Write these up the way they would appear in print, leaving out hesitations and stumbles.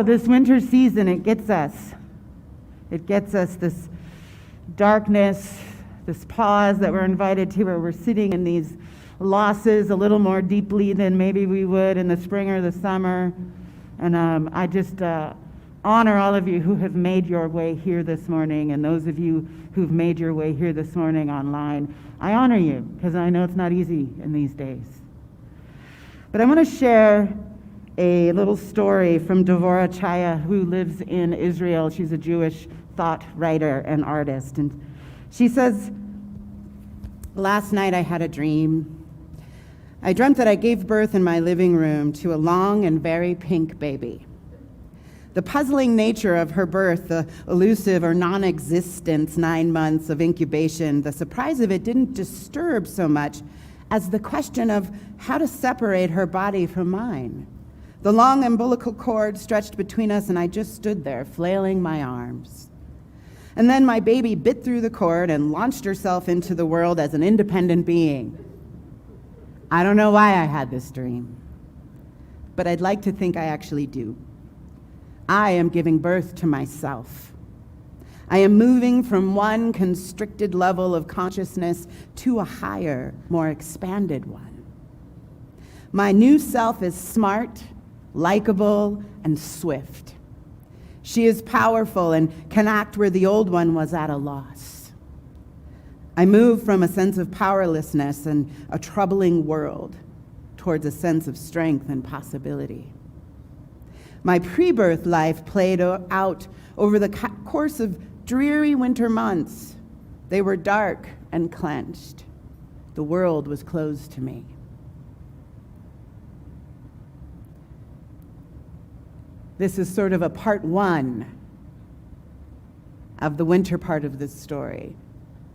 this winter season, it gets us. It gets us, this darkness, this pause that we're invited to, where we're sitting in these losses a little more deeply than maybe we would in the spring or the summer. And I just honor all of you who have made your way here this morning, and those of you who've made your way here this morning online. I honor you, because I know it's not easy in these days. But I want to share a little story from Devorah Chaya, who lives in Israel. She's a Jewish thought writer and artist. And she says, "Last night I had a dream. I dreamt that I gave birth in my living room to a long and very pink baby. The puzzling nature of her birth, the elusive or non-existent 9 months of incubation, the surprise of it didn't disturb so much as the question of how to separate her body from mine. The long umbilical cord stretched between us, and I just stood there, flailing my arms. And then my baby bit through the cord and launched herself into the world as an independent being. I don't know why I had this dream, but I'd like to think I actually do. I am giving birth to myself. I am moving from one constricted level of consciousness to a higher, more expanded one. My new self is smart, likable, and swift. She is powerful and can act where the old one was at a loss. I move from a sense of powerlessness and a troubling world towards a sense of strength and possibility. My pre-birth life played out over the course of dreary winter months. They were dark and clenched. The world was closed to me. This is sort of a part one of the winter part of this story,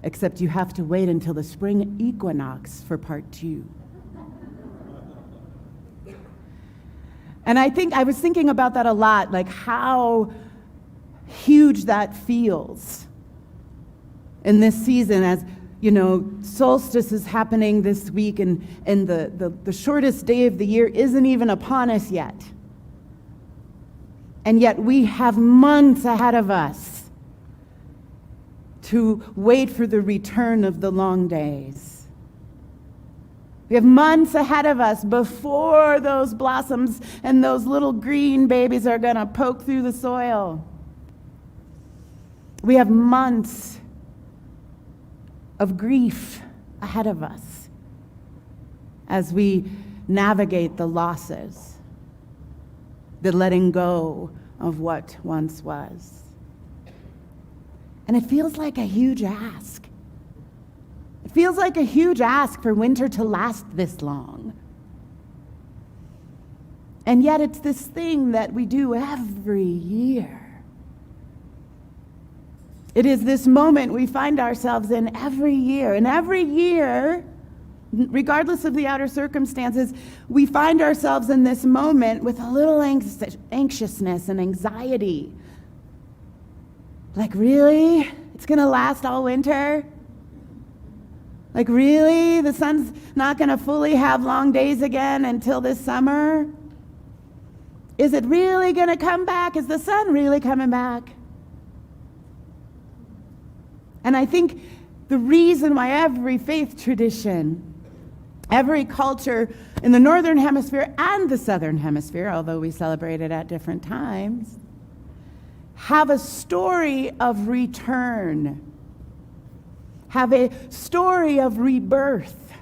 except you have to wait until the spring equinox for part two. And I was thinking about that a lot, like how huge that feels in this season, as you know, solstice is happening this week, and the shortest day of the year isn't even upon us yet. And yet we have months ahead of us to wait for the return of the long days. We have months ahead of us before those blossoms and those little green babies are going to poke through the soil. We have months of grief ahead of us as we navigate the losses, the letting go of what once was. And it feels like a huge ask. It feels like a huge ask for winter to last this long. And yet it's this thing that we do every year. It is this moment we find ourselves in every year. And every year, regardless of the outer circumstances, we find ourselves in this moment with a little anxiousness and anxiety. Like, really? It's going to last all winter? Like, really? The sun's not going to fully have long days again until this summer? Is it really going to come back? Is the sun really coming back? And I think the reason why every faith tradition, every culture in the Northern Hemisphere and the Southern Hemisphere, although we celebrate it at different times, have a story of return, have a story of rebirth.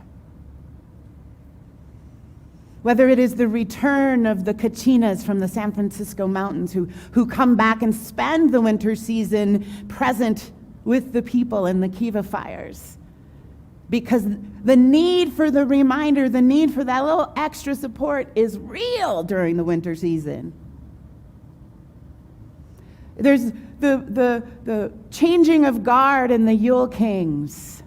Whether it is the return of the Kachinas from the San Francisco mountains who come back and spend the winter season present with the people in the Kiva fires. Because the need for the reminder, the need for that little extra support is real during the winter season. There's the changing of guard in the Yule Kings.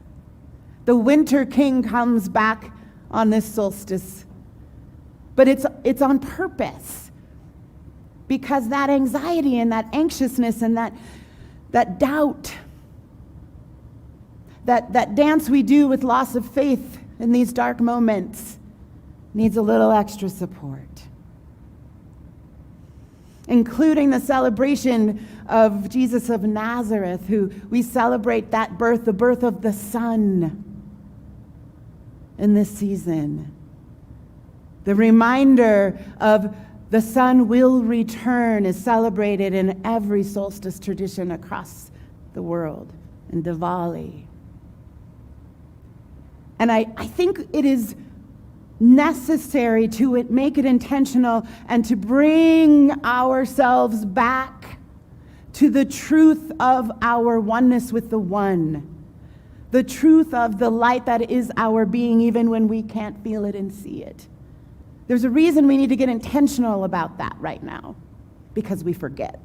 The winter king comes back on this solstice. But it's on purpose. Because that anxiety and that anxiousness and that doubt, that dance we do with loss of faith in these dark moments needs a little extra support. including the celebration of Jesus of Nazareth, who we celebrate that birth, the birth of the Son in this season. The reminder of the Son will return is celebrated in every solstice tradition across the world, in Diwali. And I think it is necessary to make it intentional and to bring ourselves back to the truth of our oneness with the One, the truth of the light that is our being, even when we can't feel it and see it. There's a reason we need to get intentional about that right now, because we forget.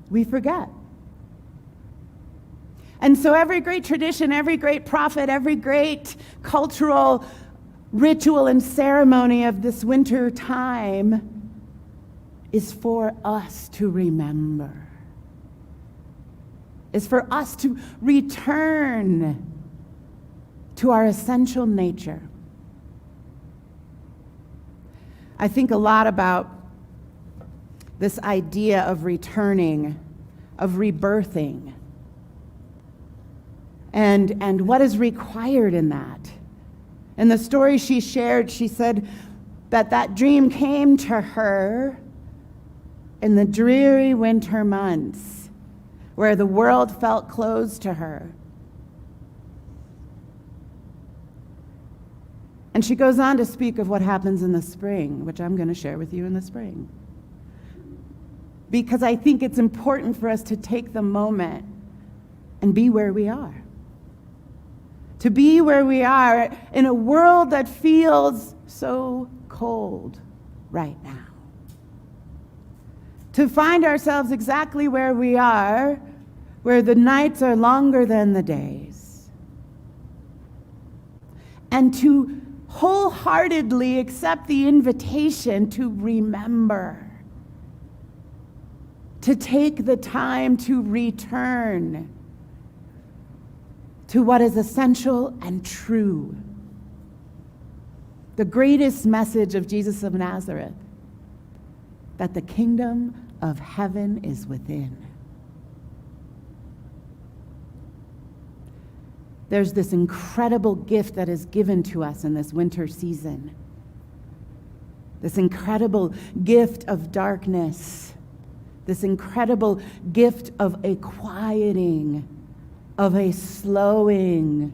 We forget. And so every great tradition, every great prophet, every great cultural ritual and ceremony of this winter time is for us to remember. Is for us to return to our essential nature. I think a lot about this idea of returning, of rebirthing, and what is required in that. In the story she shared, she said that dream came to her in the dreary winter months where the world felt closed to her. And she goes on to speak of what happens in the spring, which I'm going to share with you in the spring. Because I think it's important for us to take the moment and be where we are. To be where we are in a world that feels so cold right now. To find ourselves exactly where we are, where the nights are longer than the days. And to wholeheartedly accept the invitation to remember. To take the time to return to what is essential and true. The greatest message of Jesus of Nazareth, that the kingdom of heaven is within. There's this incredible gift that is given to us in this winter season. This incredible gift of darkness. This incredible gift of a quieting, of a slowing,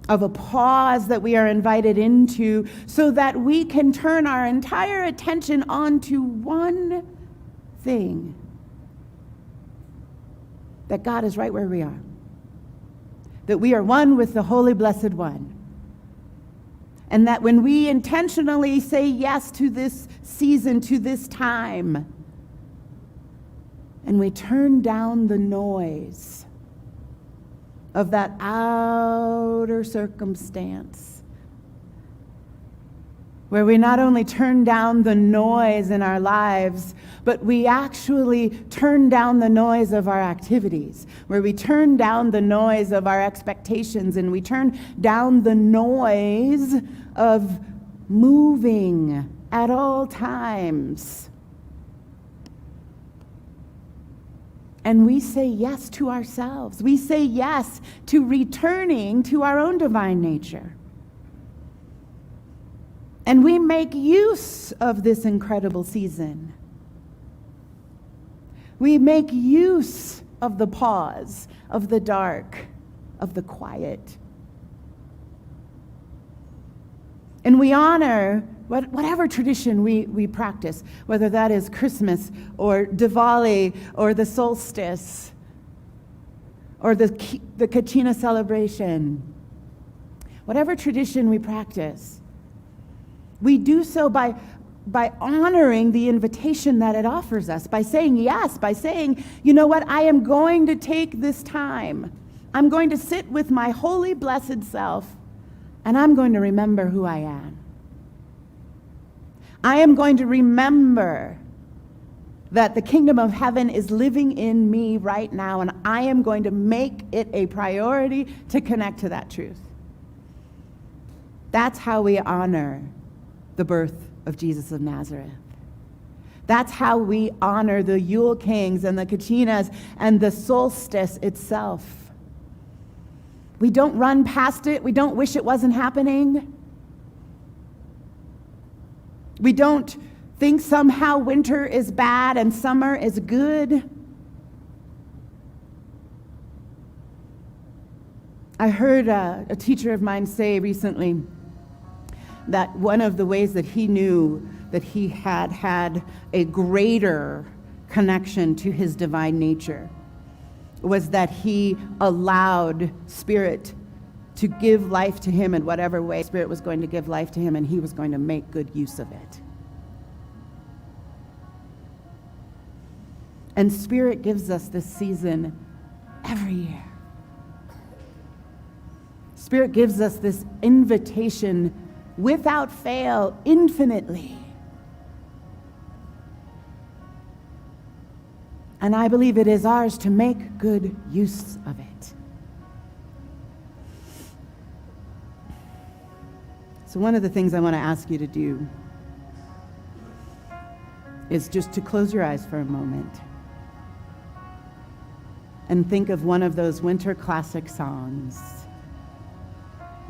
of a pause that we are invited into so that we can turn our entire attention onto one thing. That God is right where we are. That we are one with the Holy Blessed One. And that when we intentionally say yes to this season, to this time, and we turn down the noise of that outer circumstance, where we not only turn down the noise in our lives, but we actually turn down the noise of our activities, where we turn down the noise of our expectations, and we turn down the noise of moving at all times. And we say yes to ourselves. We say yes to returning to our own divine nature. And we make use of this incredible season. We make use of the pause, of the dark, of the quiet. And we honor whatever tradition we practice, whether that is Christmas or Diwali or the solstice or the Kachina celebration. Whatever tradition we practice, we do so by honoring the invitation that it offers us, by saying yes, by saying, you know what, I am going to take this time. I'm going to sit with my holy, blessed self, and I'm going to remember who I am. I am going to remember that the kingdom of heaven is living in me right now, and I am going to make it a priority to connect to that truth. That's how we honor the birth of Jesus of Nazareth. That's how we honor the Yule Kings and the Kachinas and the solstice itself. We don't run past it. We don't wish it wasn't happening. We don't think somehow winter is bad and summer is good. I heard a teacher of mine say recently that one of the ways that he knew that he had a greater connection to his divine nature was that he allowed Spirit to give life to him in whatever way Spirit was going to give life to him, and he was going to make good use of it. And Spirit gives us this season every year. Spirit gives us this invitation without fail, infinitely. And I believe it is ours to make good use of it. So one of the things I want to ask you to do is just to close your eyes for a moment and think of one of those winter classic songs.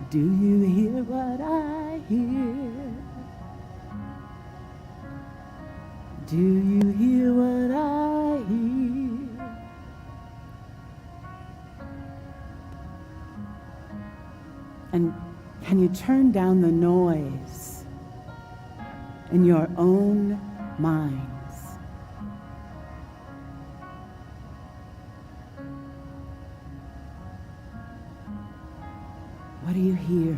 Do you hear what I hear? Do you hear what I hear? And can you turn down the noise in your own minds? What do you hear?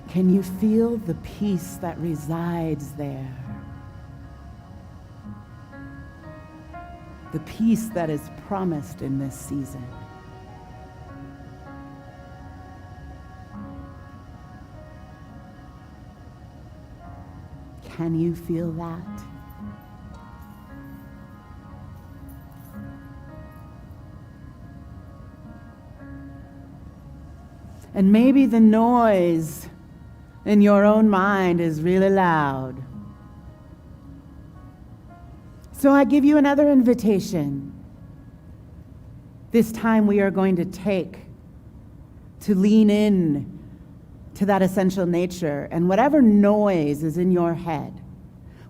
Can you feel the peace that resides there? The peace that is promised in this season. Can you feel that? And maybe the noise in your own mind is really loud. So I give you another invitation. This time we are going to take to lean in to that essential nature, and whatever noise is in your head,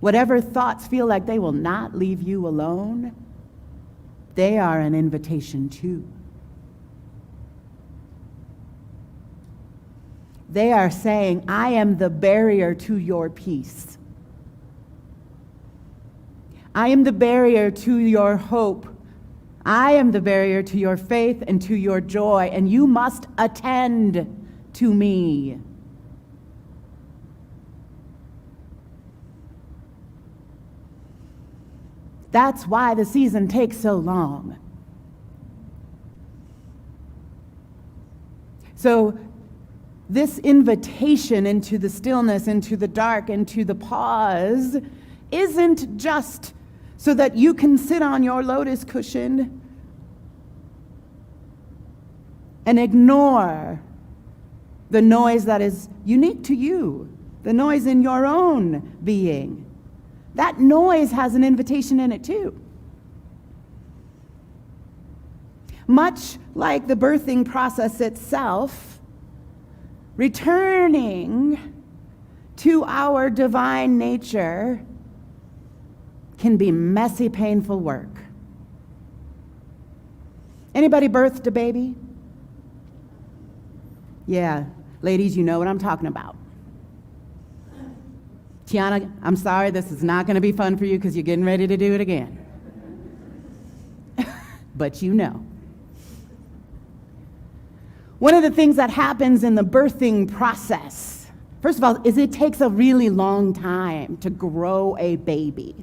whatever thoughts feel like they will not leave you alone, they are an invitation too. They are saying, I am the barrier to your peace. I am the barrier to your hope. I am the barrier to your faith and to your joy, and you must attend to me. That's why the season takes so long. So, this invitation into the stillness, into the dark, into the pause, isn't just so that you can sit on your lotus cushion and ignore the noise that is unique to you, the noise in your own being. That noise has an invitation in it too. Much like the birthing process itself, returning to our divine nature can be messy, painful work. Anybody birthed a baby? Yeah, ladies, you know what I'm talking about. Tiana, I'm sorry, this is not going to be fun for you because you're getting ready to do it again. But you know. One of the things that happens in the birthing process, first of all, is it takes a really long time to grow a baby.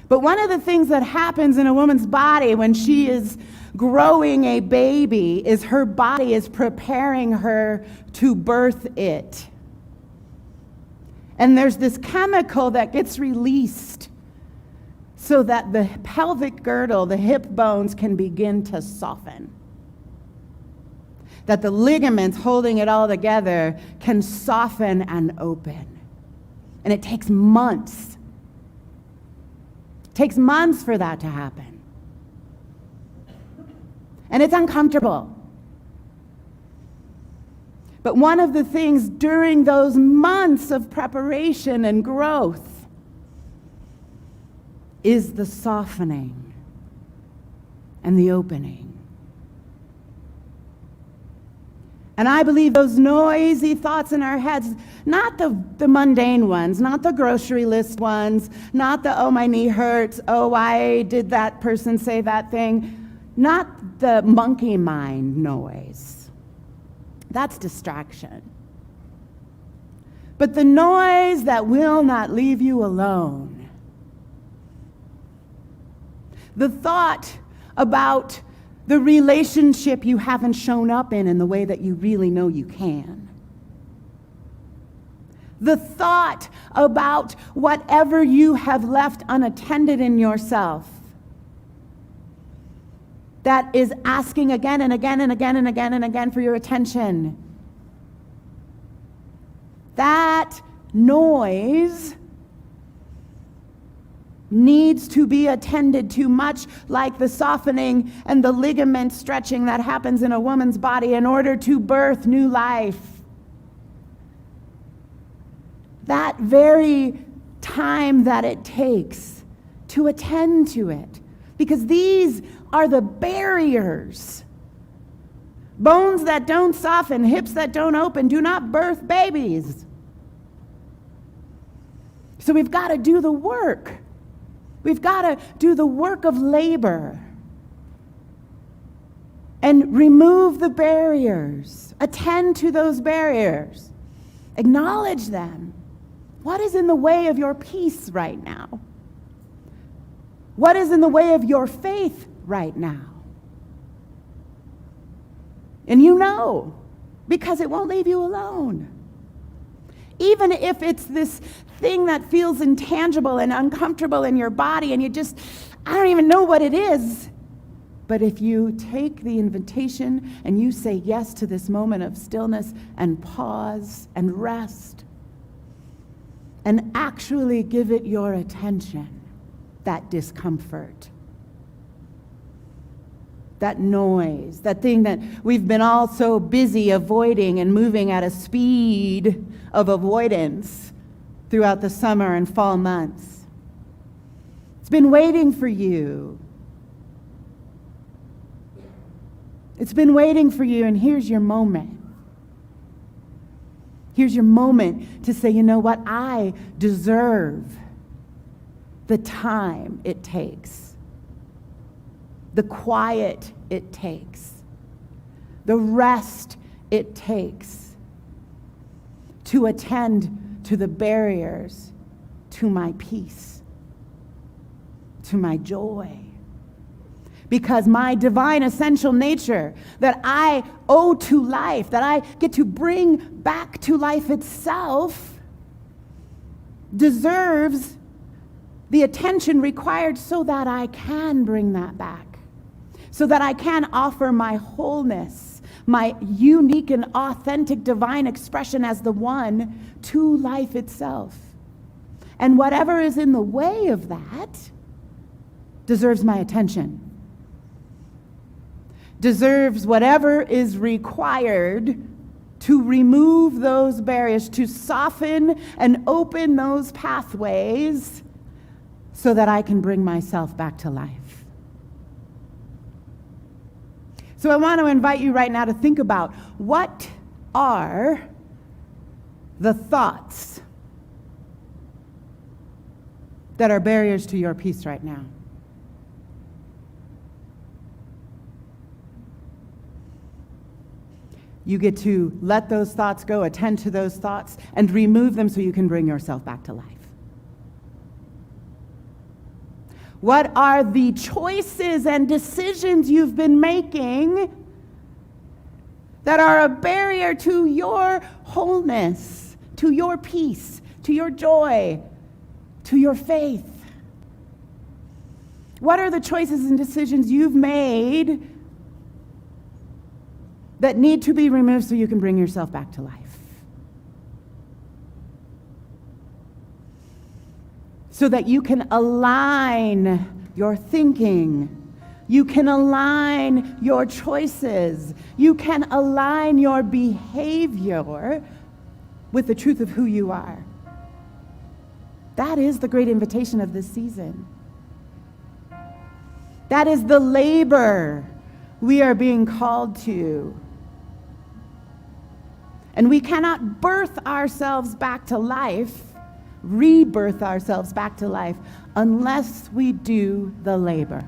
But one of the things that happens in a woman's body when she is growing a baby is her body is preparing her to birth it. And there's this chemical that gets released so that the pelvic girdle, the hip bones, can begin to soften. that the ligaments holding it all together can soften and open. And it takes months. It takes months for that to happen. And it's uncomfortable. But one of the things during those months of preparation and growth is the softening and the opening. And I believe those noisy thoughts in our heads, not the mundane ones, not the grocery list ones, not the, oh, my knee hurts, oh, why did that person say that thing, not the monkey mind noise. That's distraction. But the noise that will not leave you alone. The thought about the relationship you haven't shown up in the way that you really know you can. The thought about whatever you have left unattended in yourself that is asking again and again and again and again and again for your attention. That noise needs to be attended to, much like the softening and the ligament stretching that happens in a woman's body in order to birth new life. That very time that it takes to attend to it, because these are the barriers. Bones that don't soften, hips that don't open, do not birth babies. So we've got to do the work. We've got to do the work of labor and remove the barriers, attend to those barriers, acknowledge them. What is in the way of your peace right now? What is in the way of your faith right now? And you know, because it won't leave you alone. Even if it's this thing that feels intangible and uncomfortable in your body and I don't even know what it is. But if you take the invitation and you say yes to this moment of stillness and pause and rest and actually give it your attention, that discomfort, that noise, that thing that we've been all so busy avoiding and moving at a speed of avoidance throughout the summer and fall months. It's been waiting for you. It's been waiting for you, and here's your moment. Here's your moment to say, you know what? I deserve the time it takes, the quiet it takes, the rest it takes to attend to the barriers to my peace, to my joy. Because my divine essential nature that I owe to life, that I get to bring back to life itself, deserves the attention required so that I can bring that back, so that I can offer my wholeness, my unique and authentic divine expression as the one to life itself. And whatever is in the way of that deserves my attention, deserves whatever is required to remove those barriers, to soften and open those pathways so that I can bring myself back to life. So I want to invite you right now to think about, what are the thoughts that are barriers to your peace right now? You get to let those thoughts go, attend to those thoughts, and remove them so you can bring yourself back to life. What are the choices and decisions you've been making that are a barrier to your wholeness, to your peace, to your joy, to your faith? What are the choices and decisions you've made that need to be removed so you can bring yourself back to life. So that you can align your thinking, you can align your choices, you can align your behavior with the truth of who you are. That is the great invitation of this season. That is the labor we are being called to. And we cannot birth ourselves back to life, rebirth ourselves back to life, unless we do the labor.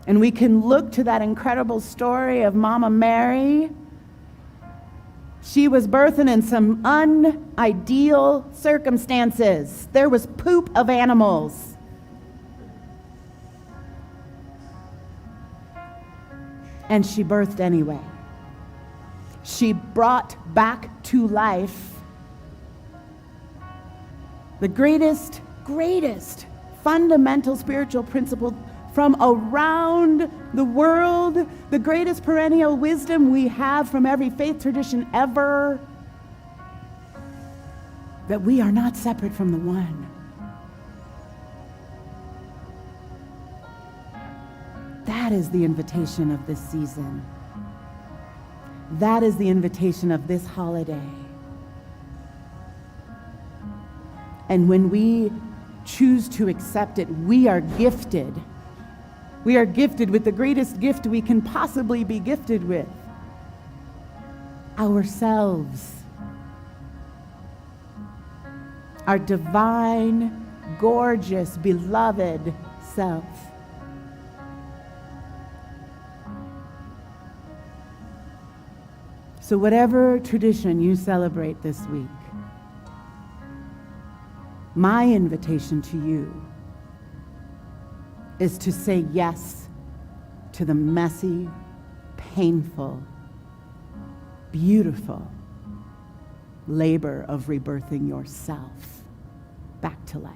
And we can look to that incredible story of Mama Mary. She was birthing in some unideal circumstances. There was poop of animals. And she birthed anyway. She brought back to life the greatest fundamental spiritual principle from around the world, the greatest perennial wisdom we have from every faith tradition ever, that we are not separate from the one. That is the invitation of this season. That is the invitation of this holiday. And when we choose to accept it, we are gifted. We are gifted with the greatest gift we can possibly be gifted with: ourselves. Our divine, gorgeous, beloved self. So whatever tradition you celebrate this week, my invitation to you is to say yes to the messy, painful, beautiful labor of rebirthing yourself back to life.